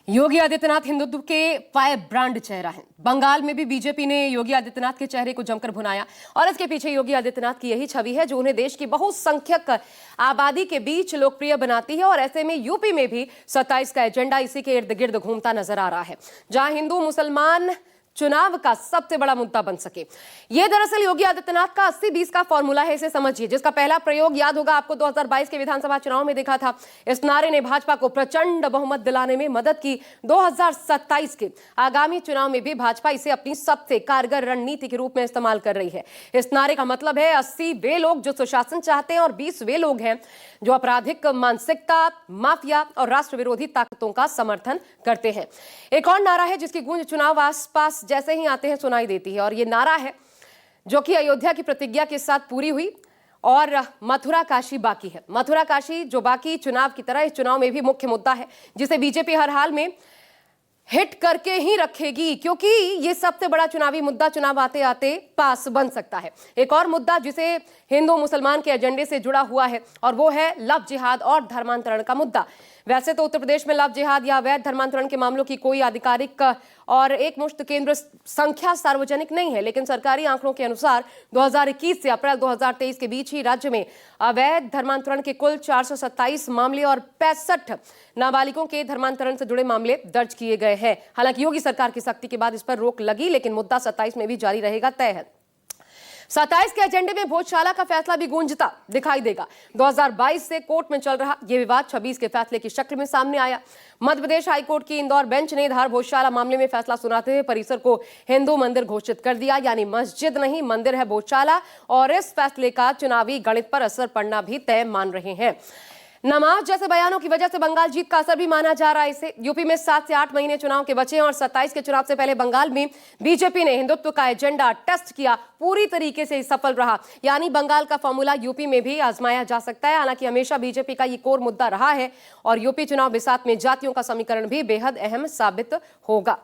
योगी आदित्यनाथ हिंदुत्व के fire brand चेहरा हैं। बंगाल में भी बीजेपी ने योगी आदित्यनाथ के चेहरे को जमकर भुनाया और इसके पीछे योगी आदित्यनाथ की यही छवि है जो उन्हें देश की बहुसंख्यक आबादी के बीच लोकप्रिय बनाती है। और ऐसे में यूपी में भी 27 का एजेंडा इसी के इर्द गिर्द घूमता नजर आ रहा है, जहां हिंदू मुसलमान चुनाव का सबसे बड़ा मुद्दा बन सके। यह दरअसल योगी आदित्यनाथ का 80-20 का फॉर्मूला है, इसे समझिए, जिसका पहला प्रयोग याद होगा आपको 2022 के विधानसभा चुनाव में देखा था। इस नारे ने भाजपा को प्रचंड बहुमत दिलाने में मदद की। 2027 के आगामी चुनाव में भी भाजपा इसे अपनी सबसे कारगर रणनीति के रूप में इस्तेमाल कर रही है। इस नारे का मतलब है 80 वे लोग जो सुशासन चाहते हैं और 20 वे लोग हैं जो आपराधिक मानसिकता, माफिया और राष्ट्र विरोधी ताकतों का समर्थन करते हैं। एक और नारा है जिसकी गूंज चुनाव आसपास जैसे ही आते हैं सुनाई देती है, और ये नारा है जो कि अयोध्या की प्रतिज्ञा के साथ पूरी हुई और मथुरा काशी बाकी है। मथुरा काशी जो बाकी चुनाव की तरह इस चुनाव में भी मुख्य मुद्दा है, जिसे बीजेपी हर हाल में हिट करके ही रखेगी, क्योंकि ये सबसे बड़ा चुनावी मुद्दा चुनाव आते आते पास बन सकता है। एक और मुद्दा जिसे हिंदू मुसलमान के एजेंडे से जुड़ा हुआ है और वो है लव जिहाद और धर्मांतरण का मुद्दा। वैसे तो उत्तर प्रदेश में लव जिहाद या अवैध धर्मांतरण के मामलों की कोई आधिकारिक और एकमुश्त केंद्र संख्या सार्वजनिक नहीं है, लेकिन सरकारी आंकड़ों के अनुसार 2021 से अप्रैल 2023 के बीच ही राज्य में अवैध धर्मांतरण के कुल 427 मामले और 65 नाबालिगों के धर्मांतरण से जुड़े मामले दर्ज किए गए हैं। हालांकि योगी सरकार की सख्ती के बाद इस पर रोक लगी, लेकिन मुद्दा 27 में भी जारी रहेगा तय है। 27 के एजेंडे में भोजशाला का फैसला भी गूंजता दिखाई देगा। 2022 से कोर्ट में चल रहा यह विवाद 26 के फैसले की शक्ल में सामने आया। मध्य प्रदेश हाईकोर्ट की इंदौर बेंच ने धार भोजशाला मामले में फैसला सुनाते हुए परिसर को हिंदू मंदिर घोषित कर दिया, यानी मस्जिद नहीं मंदिर है भोजशाला, और इस फैसले का चुनावी गणित पर असर पड़ना भी तय मान रहे हैं। नमाज जैसे बयानों की वजह से बंगाल जीत का असर भी माना जा रहा है इसे। यूपी में 7 से 8 महीने चुनाव के बचे हैं और 27 के चुनाव से पहले बंगाल में बीजेपी ने हिंदुत्व का एजेंडा टेस्ट किया, पूरी तरीके से सफल रहा। यानी बंगाल का फॉर्मूला यूपी में भी आजमाया जा सकता है। हालांकि हमेशा बीजेपी का ये कोर मुद्दा रहा है और यूपी चुनाव बिसात में जातियों का समीकरण भी बेहद अहम साबित होगा।